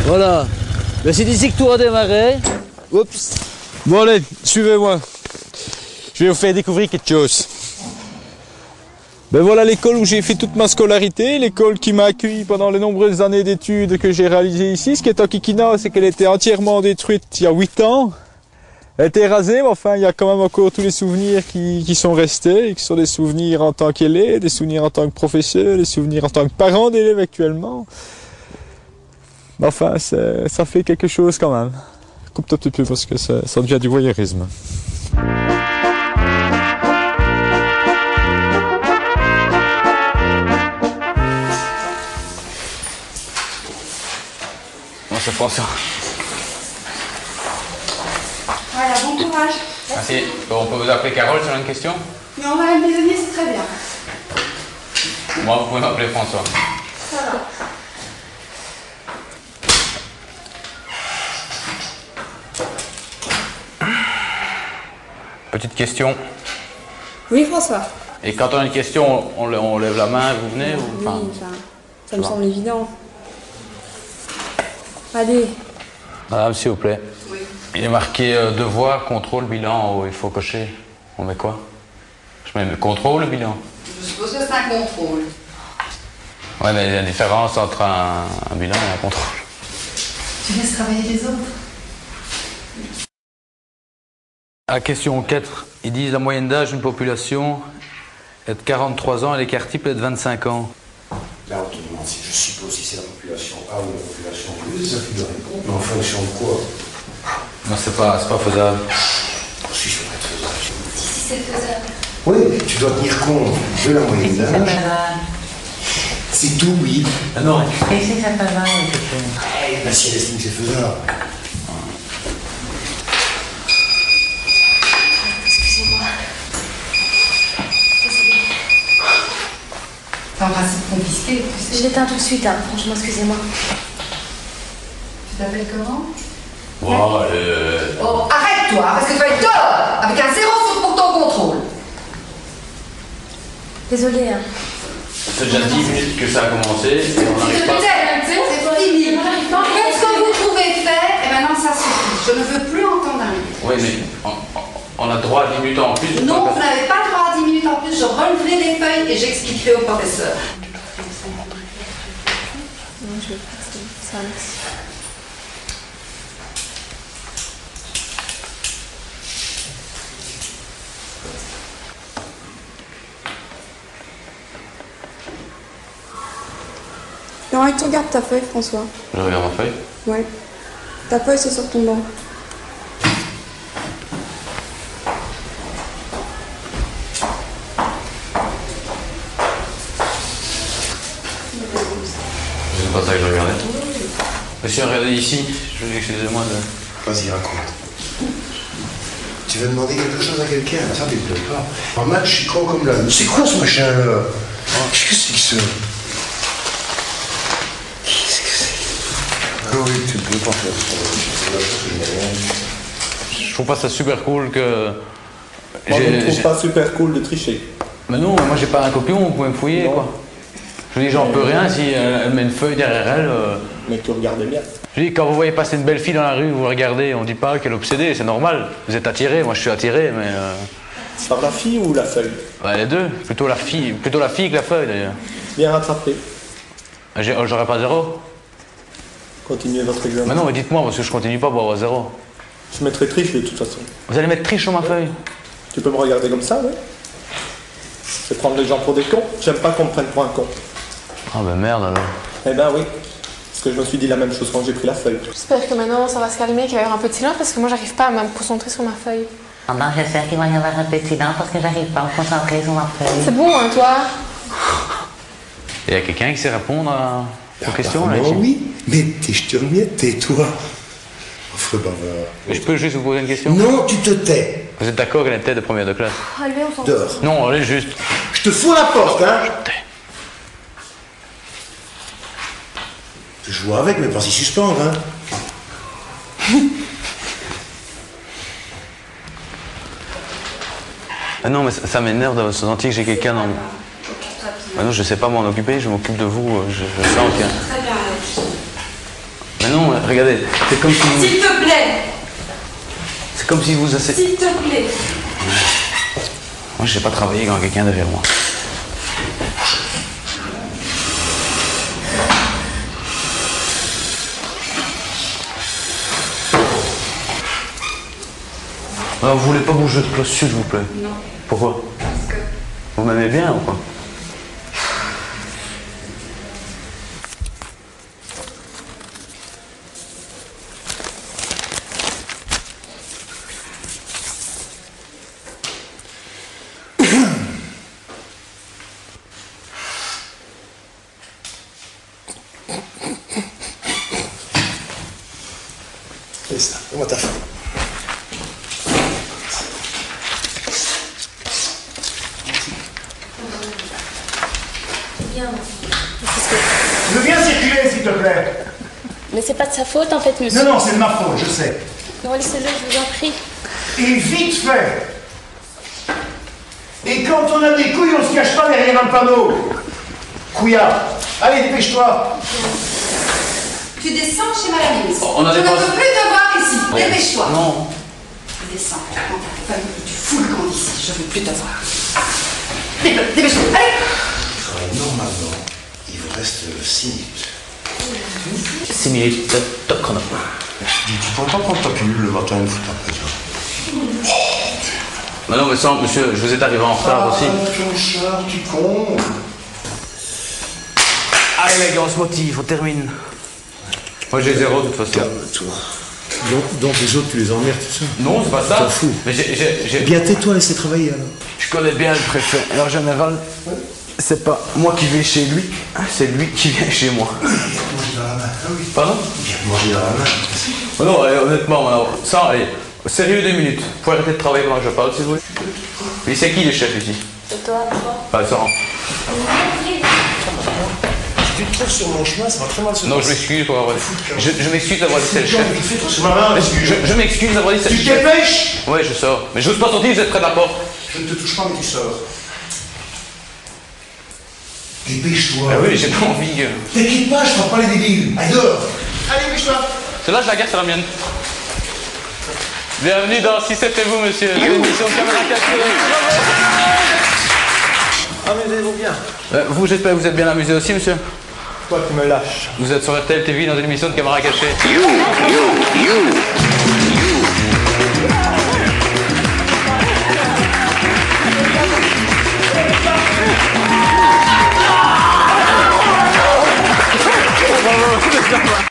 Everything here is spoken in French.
Voilà. Ben, c'est d'ici que tout a démarré. Oups. Bon allez, suivez-moi. Je vais vous faire découvrir quelque chose. Ben voilà l'école où j'ai fait toute ma scolarité, l'école qui m'a accueilli pendant les nombreuses années d'études que j'ai réalisées ici. Ce qui est en Kikina, c'est qu'elle était entièrement détruite il y a 8 ans. Elle a été rasée, mais enfin il y a quand même encore tous les souvenirs qui sont restés, et qui sont des souvenirs en tant qu'élève, des souvenirs en tant que professeur, des souvenirs en tant que parent d'élèves actuellement. Mais enfin, ça fait quelque chose quand même. Coupe-toi un petit peu parce que ça devient du voyeurisme. C'est François. Voilà, bon courage. Merci. Bon, on peut vous appeler Carole sur une question? Non, Madame Bisonnier, c'est très bien. Moi, vous pouvez m'appeler François. Ça va. Petite question. Oui, François. Et quand on a une question, on lève la main, vous venez ou... Oui, enfin, ça me semble évident. Allez. Madame, s'il vous plaît. Oui. Il est marqué devoir, contrôle, bilan en haut. Il faut cocher. On met quoi? Je mets le contrôle ou le bilan? Je suppose que c'est un contrôle. Ouais, mais il y a une différence entre un bilan et un contrôle. Tu laisses travailler les autres. À question 4, ils disent la moyenne d'âge d'une population est de 43 ans et l'écart type est de 25 ans. Là, on te demande si je suppose si c'est la population A ou la population B, ça fait de répondre, mais en fonction de quoi? Non, c'est pas faisable. Oh, si, ça devrait être faisable. Si c'est faisable. Oui, tu dois tenir compte de la moyenne d'âge. C'est tout, oui. Ah non. Et si ça peut va, Ben, si elle estime que c'est faisable. Excusez-moi. Désolée. C'est en principe confisqué, tu sais. Je l'éteins tout de suite, hein. Franchement, excusez-moi. Tu t'appelles comment? Bon, Oh, arrête-toi, parce que tu vas être dehors avec un 0 pour ton contrôle. Désolée, hein. c'est déjà 10 minutes que ça a commencé et on n'arrive pas. C'est fini. Faites ce que vous pouvez faire et maintenant ça suffit. Je ne veux plus entendre un mot. Oui, mais on a droit à 10 minutes en plus. Non, vous n'avez pas le droit à 10 minutes en plus. Je releverai les feuilles et j'expliquerai au professeur. Non, je vais faire ça. Merci. Non, et tu regardes ta feuille, François. Je regarde ma feuille. Ouais. Ta feuille, c'est sur ton banc. C'est pas ça que je regardais. Monsieur, regardez ici. Je veux excusez-moi de... Vas-y, raconte. Tu veux demander quelque chose à quelqu'un? Ça ne plaît pas. En match, je suis con comme là. C'est quoi ce machin-là? Qu'est-ce que c'est que ça? Qu'est-ce que c'est? Ah oui, tu ne peux pas faire ça. Je trouve pas ça super cool que... Moi, je ne trouve pas super cool de tricher. Mais non, moi j'ai pas un copion, vous pouvez me fouiller Non. quoi. Je dis j'en peux rien si elle met une feuille derrière elle. Mais tu regardais bien. Je dis quand vous voyez passer une belle fille dans la rue, vous regardez, on dit pas qu'elle est obsédée, c'est normal. Vous êtes attiré, moi je suis attiré, mais... Par la fille ou la feuille? Ouais, les deux, plutôt la fille que la feuille d'ailleurs. Bien rattrapé. J'aurais pas 0. Continuez votre examen. Mais non, mais dites-moi parce que je continue pas pour avoir 0. Je mettrai triche de toute façon. Vous allez mettre triche sur ma feuille? Tu peux me regarder comme ça, oui? C'est prendre les gens pour des cons. J'aime pas qu'on me prenne pour un con. Ah ben merde alors. Eh ben oui. Parce que je me suis dit la même chose quand j'ai pris la feuille. J'espère que maintenant ça va se calmer, qu'il va y avoir un peu de silence parce que moi j'arrive pas à me concentrer sur ma feuille. Non, j'espère qu'il va y avoir un peu de silence parce que j'arrive pas à me concentrer sur ma feuille. C'est bon, hein, toi? Il y a quelqu'un qui sait répondre aux questions là Apparemment, ici? oui. Mais je te remets, tais-toi. Affreux bavard. Mais je peux juste vous poser une question? Non, tu te tais. Vous êtes d'accord qu'elle est tête de première de classe? Allez, on s'en Dehors. Non, allez juste. Je te fous à la porte, hein. Je joue avec, mais pas si suspendre, hein. Ah non, mais ça m'énerve de sentir que j'ai quelqu'un dans... Ah non, je sais pas m'en occuper, je m'occupe de vous, je sens que... Très bien. Mais non, regardez, c'est comme si vous... S'il te plaît. C'est comme si vous... S'il te plaît. Moi, je sais pas travailler quand quelqu'un derrière moi. Alors, vous voulez pas bouger de place, s'il vous plaît? Non. Pourquoi? Parce que... Vous m'aimez bien ou quoi? C'est ça, comment t'as fait? Bien. Tu veux bien circuler, s'il te plaît? Mais c'est pas de sa faute en fait, monsieur. Non, non, c'est de ma faute, je sais. Non, laissez-le, je vous en prie. Et vite fait. Et quand on a des couilles, on se cache pas derrière un panneau. Couillard. Allez, dépêche-toi. Tu descends chez Madame Mise. On a Je des ne postes. veux plus te voir ici. Dépêche-toi. Non. Tu descends. Quand ta famille, tu fous le camp d'ici. Je ne veux plus te voir. Dépêche-toi. Allez. Normalement, il vous reste 6 minutes. 6 minutes, top chrono. Tu pourrais pas prendre ta pilule le matin et me foutre un peu, tu vois. Non, mais ça, monsieur, je vous ai arrivé en retard aussi. Clochard, tu con. Allez, les gars, on se motive, on termine. Moi, j'ai 0 de toute façon. Calme-toi. Donc les autres, tu les emmerdes, tout ça? Non, c'est pas ça. T'en fous. Mais j'ai... Bien, tais-toi, laissez travailler alors. Je connais bien le préfet. Alors, en général, c'est pas moi qui vais chez lui, c'est lui qui vient chez moi. Manger dans la main, ah oui. Pardon? Viens manger dans la main. Oh non, allez, honnêtement, alors, ça, allez, sérieux 2 minutes. Vous pouvez arrêter de travailler pendant que je parle, si vous voulez. Mais c'est qui les chefs ici? C'est toi. Pas ça. Si tu te trouves sur mon chemin, ça va très mal se passer. Non, je m'excuse pour avoir dit. Je m'excuse d'avoir dit c'est le chef. Vite fait, toi, sur ma main, Je m'excuse d'avoir dit c'est le Tu chef. dépêches. Ouais, je sors. Mais j'ose pas sortir, vous êtes près de la porte. Je ne te touche pas, mais tu sors. Dépêche-toi. Ah oui, j'ai pas envie. T'inquiète pas, je frappe pas les débiles. Allez, dehors. Allez, dépêche-toi. Celle-là, je la garde, c'est la mienne. Bienvenue dans Si c'était vous, monsieur. L'émission Caméra Cachée. Amusez-vous bien. Vous, j'espère que vous êtes bien amusé aussi, monsieur. Toi, tu me lâches. Vous êtes sur RTL TV dans une émission de Caméra Cachée.